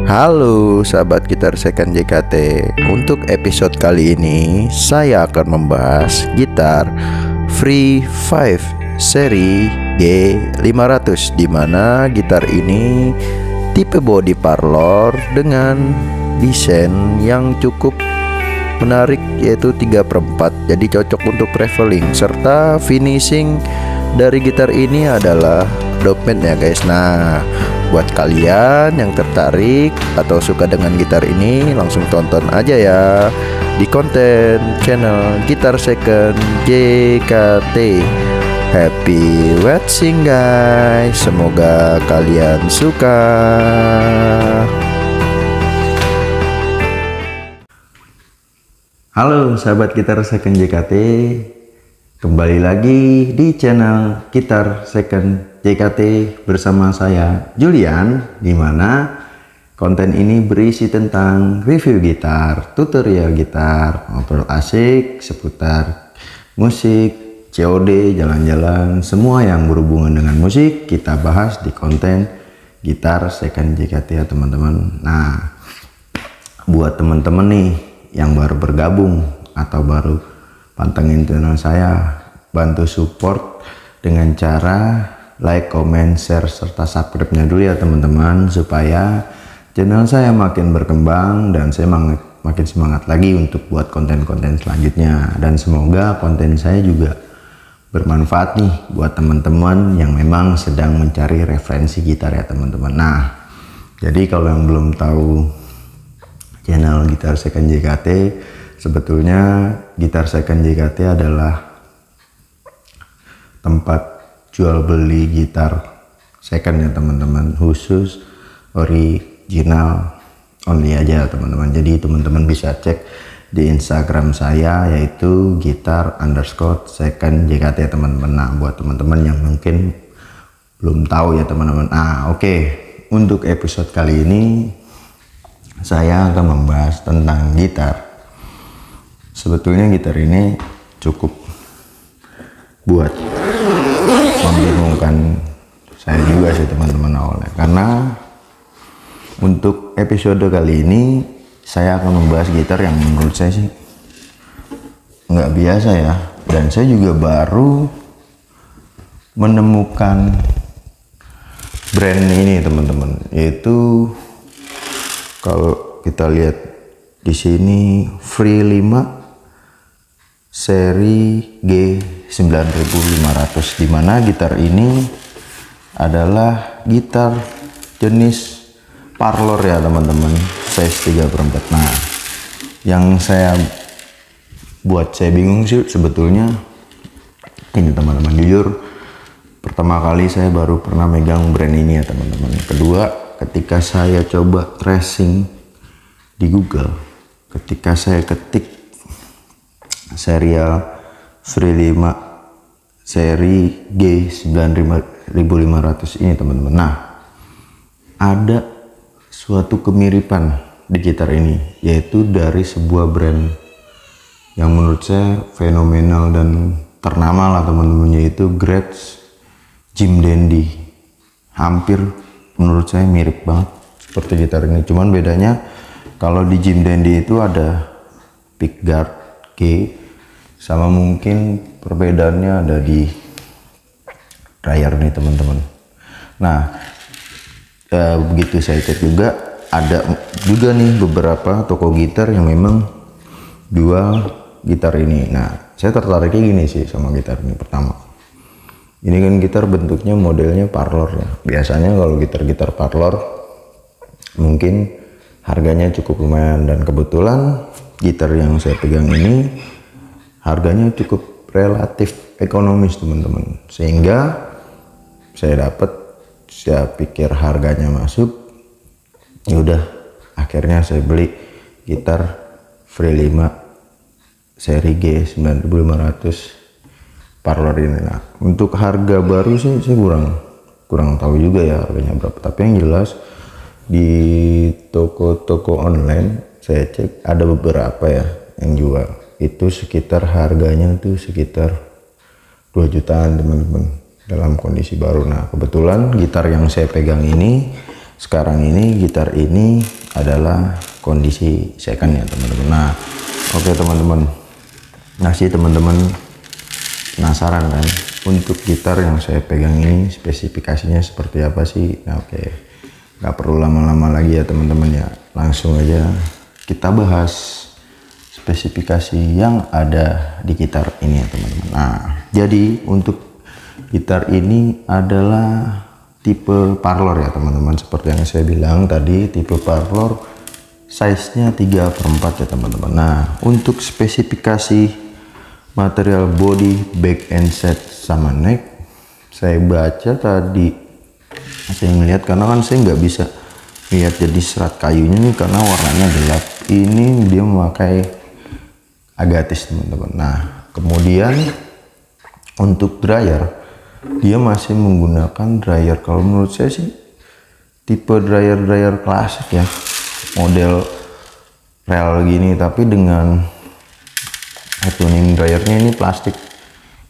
Halo sahabat gitar second JKT. Untuk episode kali ini saya akan membahas gitar Free 5 seri G500, dimana gitar ini tipe body parlor dengan desain yang cukup menarik, yaitu 3/4, jadi cocok untuk traveling. Serta finishing dari gitar ini adalah doped ya guys. Nah, buat kalian yang tertarik atau suka dengan gitar ini, langsung tonton aja ya di konten channel Gitar Second JKT. Happy watching guys, semoga kalian suka. Halo sahabat Gitar Second JKT, kembali lagi di channel Gitar Second JKT bersama saya Julian, dimana konten ini berisi tentang review gitar, tutorial gitar, ngobrol asik seputar musik, COD, jalan-jalan, semua yang berhubungan dengan musik kita bahas di konten Gitar Second JKT ya teman-teman. Nah, buat teman-teman nih yang baru bergabung atau baru pantengin channel saya, bantu support dengan cara like, comment, share, serta subscribe-nya dulu ya teman-teman, supaya channel saya makin berkembang dan saya makin semangat lagi untuk buat konten-konten selanjutnya. Dan semoga konten saya juga bermanfaat nih buat teman-teman yang memang sedang mencari referensi gitar ya teman-teman. Nah, jadi kalau yang belum tahu channel Gitar Second JKT, sebetulnya Gitar Second JKT adalah tempat jual beli gitar second ya teman-teman, khusus original only aja teman-teman. Jadi teman-teman bisa cek di Instagram saya, yaitu gitar_second JKT ya teman-teman. Nah, buat teman-teman yang mungkin belum tahu ya teman-teman. Oke. Untuk episode kali ini saya akan membahas tentang gitar. Sebetulnya gitar ini cukup buat membingungkan saya juga sih teman-teman awalnya, karena untuk episode kali ini saya akan membahas gitar yang menurut saya sih nggak biasa ya, dan saya juga baru menemukan brand ini teman-teman, yaitu kalau kita lihat di sini Free 5 seri G9500, dimana gitar ini adalah gitar jenis parlor ya teman-teman, size 3/4. Nah, yang saya bingung sih sebetulnya ini teman-teman, jujur pertama kali saya baru pernah megang brand ini ya teman-teman. Kedua, ketika saya coba tracing di Google, ketika saya ketik serial Free 5 seri G9500 ini teman-teman, nah ada suatu kemiripan di gitar ini, yaitu dari sebuah brand yang menurut saya fenomenal dan ternama lah teman-teman, yaitu Gretsch Jim Dandy. Hampir menurut saya mirip banget seperti gitar ini, cuman bedanya kalau di Jim Dandy itu ada pickguard G, sama mungkin perbedaannya ada di dryer nih teman-teman. Nah, begitu saya cek juga, ada juga nih beberapa toko gitar yang memang jual gitar ini. Nah, saya tertariknya gini sih sama gitar ini. Pertama, ini kan gitar bentuknya modelnya parlor ya. Biasanya kalau gitar-gitar parlor mungkin harganya cukup lumayan, dan kebetulan gitar yang saya pegang ini harganya cukup relatif ekonomis teman-teman, sehingga saya pikir harganya masuk, ya udah akhirnya saya beli gitar Free 5 seri G9500 parlor ini. Nah, untuk harga baru sih saya kurang tahu juga ya harganya berapa, tapi yang jelas di toko-toko online saya cek ada beberapa ya yang jual, itu sekitar harganya tuh sekitar 2 jutaan teman-teman dalam kondisi baru. Nah, kebetulan gitar yang saya pegang ini sekarang ini gitar ini adalah kondisi second ya teman-teman. Nah oke teman-teman, masih teman-teman penasaran kan untuk gitar yang saya pegang ini spesifikasinya seperti apa sih? Nah oke, nggak perlu lama-lama lagi ya teman-teman ya, langsung aja kita bahas spesifikasi yang ada di gitar ini ya teman-teman. Nah jadi untuk gitar ini adalah tipe parlor ya teman-teman, seperti yang saya bilang tadi, tipe parlor, size-nya 3/4 ya teman-teman. Nah untuk spesifikasi material body, back and set sama neck, saya baca tadi, saya ngeliat karena kan saya nggak bisa lihat jadi serat kayunya nih karena warnanya gelap. Ini dia memakai agatis teman-teman. Nah kemudian untuk dryer, dia masih menggunakan dryer, kalau menurut saya sih tipe dryer klasik ya, model rel gini, tapi dengan tuning dryernya ini plastik,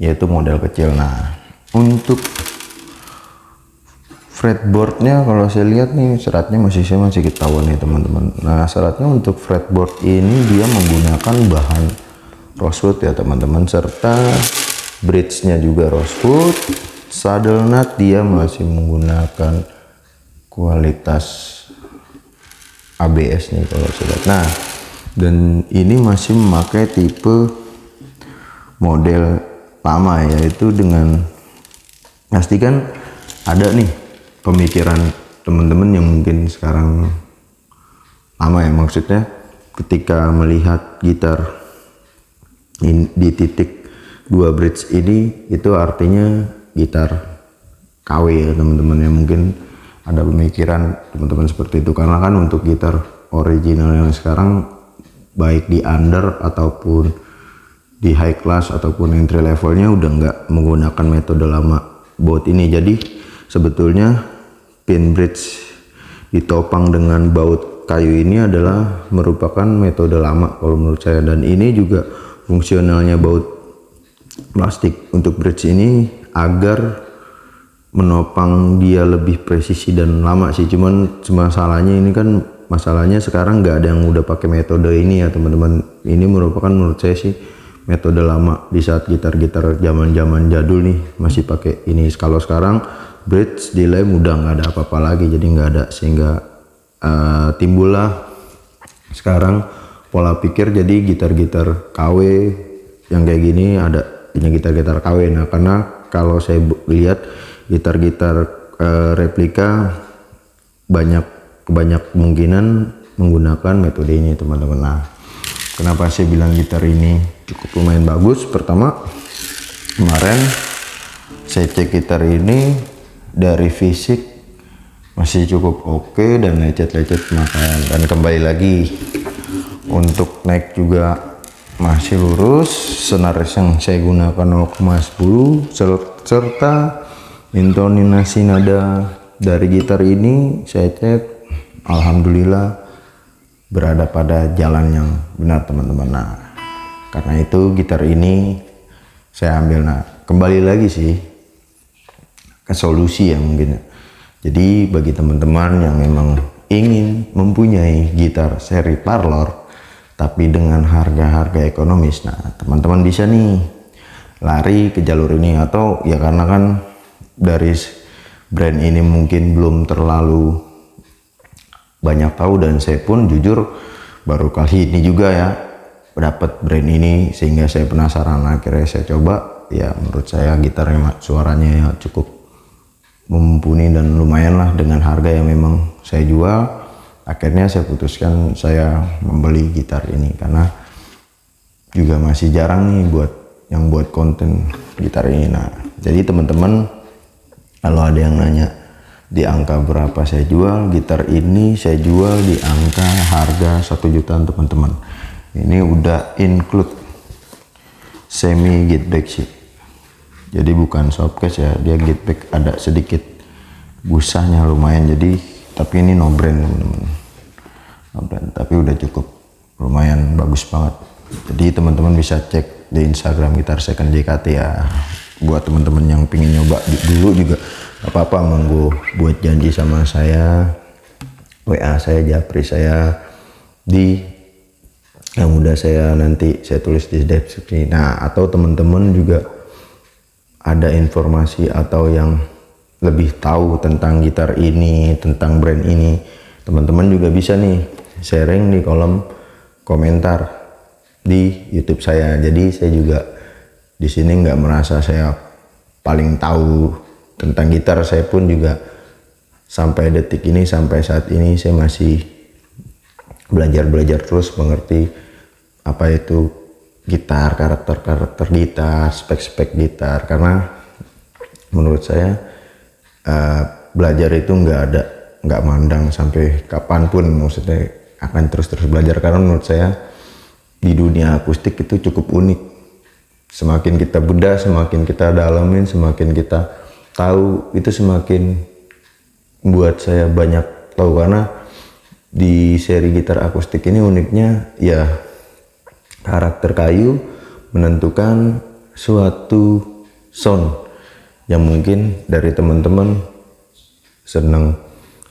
yaitu model kecil. Nah untuk fretboardnya kalau saya lihat nih seratnya masih ketahuan nih teman-teman. Nah seratnya untuk fretboard ini dia menggunakan bahan rosewood ya teman-teman, serta bridge-nya juga rosewood. Saddle nut dia masih menggunakan kualitas ABS nih kalau saya lihat. Nah dan ini masih memakai tipe model lama, yaitu dengan pastikan ada nih pemikiran teman-teman yang mungkin sekarang lama ya, maksudnya ketika melihat gitar di titik 2 bridge ini itu artinya gitar KW ya teman-teman, yang mungkin ada pemikiran teman-teman seperti itu, karena kan untuk gitar original yang sekarang baik di under ataupun di high class ataupun entry levelnya udah nggak menggunakan metode lama baut ini. Jadi sebetulnya pin bridge ditopang dengan baut kayu ini adalah merupakan metode lama kalau menurut saya, dan ini juga fungsionalnya baut plastik untuk bridge ini agar menopang dia lebih presisi dan lama sih. Cuman masalahnya ini kan, masalahnya sekarang nggak ada yang udah pakai metode ini ya teman-teman. Ini merupakan menurut saya sih metode lama di saat gitar-gitar zaman-zaman jadul nih masih pakai ini. Kalau sekarang bridge di lem udah nggak ada apa-apa lagi, jadi nggak ada, sehingga timbullah sekarang pola pikir jadi gitar-gitar KW yang kayak gini ada ini gitar-gitar KW. Nah karena kalau saya lihat gitar-gitar replika banyak kemungkinan menggunakan metode ini teman-teman. Nah kenapa saya bilang gitar ini cukup lumayan bagus? Pertama, kemarin saya cek gitar ini dari fisik masih cukup oke dan lecet-lecet pemakaian, dan kembali lagi untuk neck juga masih lurus. Senar yang saya gunakan 0,10 serta intonasi nada dari gitar ini saya cek alhamdulillah berada pada jalan yang benar teman-teman. Nah karena itu gitar ini saya ambil. Nah kembali lagi sih ke solusi ya mungkin. Jadi bagi teman-teman yang memang ingin mempunyai gitar seri parlor tapi dengan harga-harga ekonomis, nah teman-teman bisa nih lari ke jalur ini. Atau ya karena kan dari brand ini mungkin belum terlalu banyak tahu, dan saya pun jujur baru kali ini juga ya dapat brand ini, sehingga saya penasaran, akhirnya saya coba. Ya menurut saya gitarnya suaranya ya cukup mumpuni dan lumayan lah dengan harga yang memang saya jual. Akhirnya saya putuskan saya membeli gitar ini karena juga masih jarang nih buat konten gitar ini. Nah jadi teman-teman kalau ada yang nanya di angka berapa saya jual gitar ini, saya jual di angka harga 1 jutaan teman-teman. Ini udah include semi gitback sih, jadi bukan softcase ya, dia gitback ada sedikit busanya lumayan. Jadi tapi ini no brand teman-teman, no brand, tapi udah cukup lumayan bagus banget. Jadi teman-teman bisa cek di Instagram Gitar Second JKT ya. Buat teman-teman yang pingin nyoba dulu juga gak apa-apa, monggo buat janji sama saya WA saya, japri saya di yang udah nanti saya tulis di deskripsi. Nah, atau teman-teman juga ada informasi atau yang lebih tahu tentang gitar ini, tentang brand ini, teman-teman juga bisa nih sharing di kolom komentar di YouTube saya. Jadi saya juga di sini nggak merasa saya paling tahu tentang gitar. Saya pun juga sampai detik ini, sampai saat ini saya masih belajar terus mengerti apa itu gitar, karakter gitar, spek gitar. Karena menurut saya belajar itu nggak mandang sampai kapanpun, maksudnya akan terus belajar. Karena menurut saya di dunia akustik itu cukup unik. Semakin kita bedah, semakin kita dalamin, semakin kita tahu, itu semakin buat saya banyak tahu. Karena di seri gitar akustik ini uniknya ya karakter kayu menentukan suatu sound yang mungkin dari teman-teman senang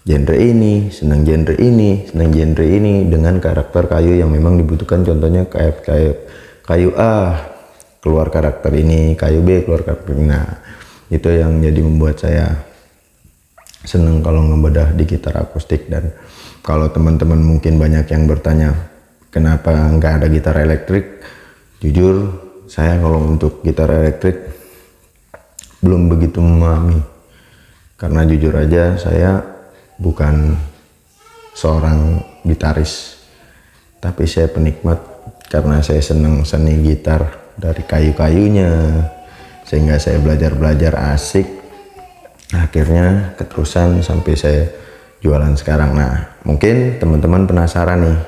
genre ini, senang genre ini, senang genre ini dengan karakter kayu yang memang dibutuhkan. Contohnya kayak kayu A keluar karakter ini, kayu B keluar karakter ini. Nah, itu yang jadi membuat saya senang kalau ngebedah di gitar akustik. Dan kalau teman-teman mungkin banyak yang bertanya kenapa nggak ada gitar elektrik, jujur saya kalau untuk gitar elektrik belum begitu memahami. Karena jujur aja saya bukan seorang gitaris, tapi saya penikmat. Karena saya senang seni gitar dari kayu-kayunya, sehingga saya belajar asik, akhirnya keterusan sampai saya jualan sekarang. Nah, mungkin teman-teman penasaran nih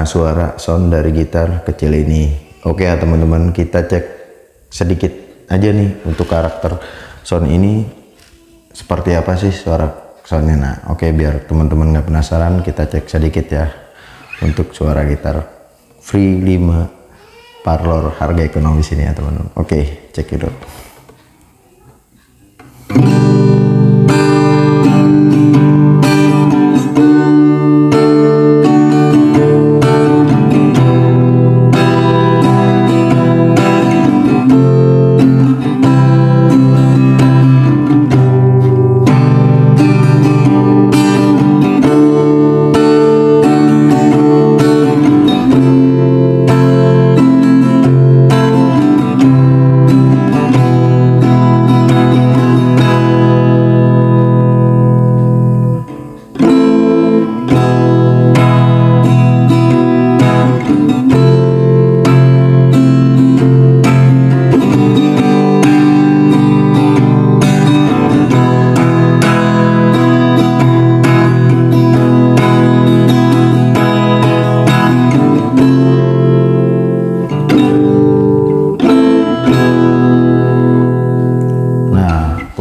suara sound dari gitar kecil ini. Oke ya teman-teman, kita cek sedikit aja nih untuk karakter sound ini seperti apa sih suara soundnya. Nah, oke, biar teman-teman nggak penasaran, kita cek sedikit ya untuk suara gitar Free 5 Parlor harga ekonomis ini ya teman-teman. Oke, cek itu.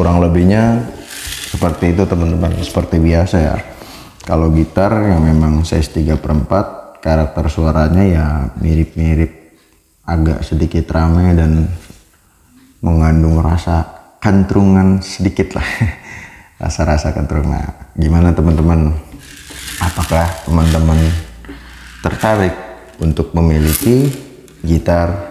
Kurang lebihnya seperti itu teman-teman. Seperti biasa ya, kalau gitar yang memang size 3/4, karakter suaranya ya mirip-mirip, agak sedikit ramai dan mengandung rasa kentrungan sedikit lah. Rasa-rasa kentrung. Nah, gimana teman-teman, apakah teman-teman tertarik untuk memiliki gitar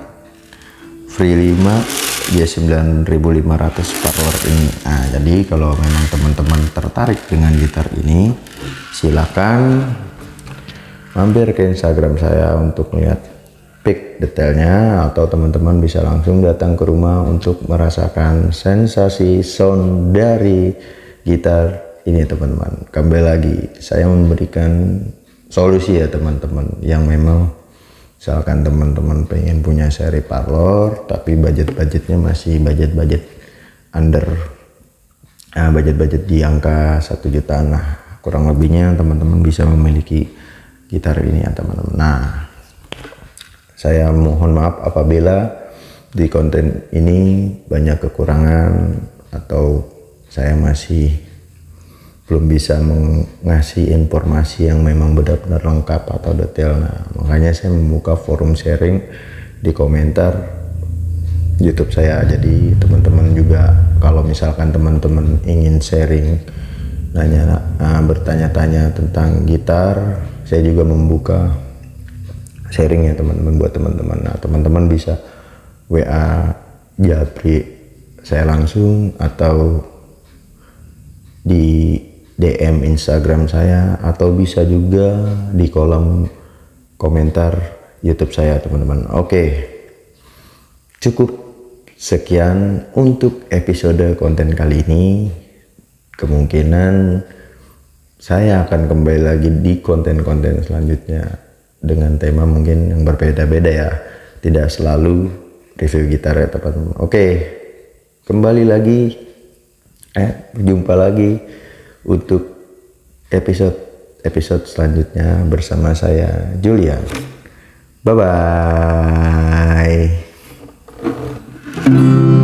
Free 5 G9500 Parlor ini? Nah, jadi kalau memang teman-teman tertarik dengan gitar ini, silakan mampir ke Instagram saya untuk melihat pic detailnya, atau teman-teman bisa langsung datang ke rumah untuk merasakan sensasi sound dari gitar ini teman-teman. Kembali lagi, saya memberikan solusi ya teman-teman, yang memang misalkan teman-teman pengen punya seri parlor tapi budgetnya masih budget under budget di angka 1 jutaan. Nah, kurang lebihnya teman-teman bisa memiliki gitar ini ya teman-teman. Nah, saya mohon maaf apabila di konten ini banyak kekurangan atau saya masih belum bisa mengasih informasi yang memang benar-benar lengkap atau detail. Nah, makanya saya membuka forum sharing di komentar YouTube saya. Jadi teman-teman juga kalau misalkan teman-teman ingin sharing bertanya-tanya tentang gitar. Saya juga membuka sharing ya teman-teman, buat teman-teman. Nah, teman-teman bisa WA Japri saya langsung, atau di DM Instagram saya, atau bisa juga di kolom komentar YouTube saya teman-teman. Oke, cukup sekian untuk episode konten kali ini. Kemungkinan saya akan kembali lagi di konten-konten selanjutnya dengan tema mungkin yang berbeda-beda ya, tidak selalu review gitar ya teman-teman. Oke, kembali lagi, berjumpa lagi untuk episode selanjutnya bersama saya Julian. Bye bye.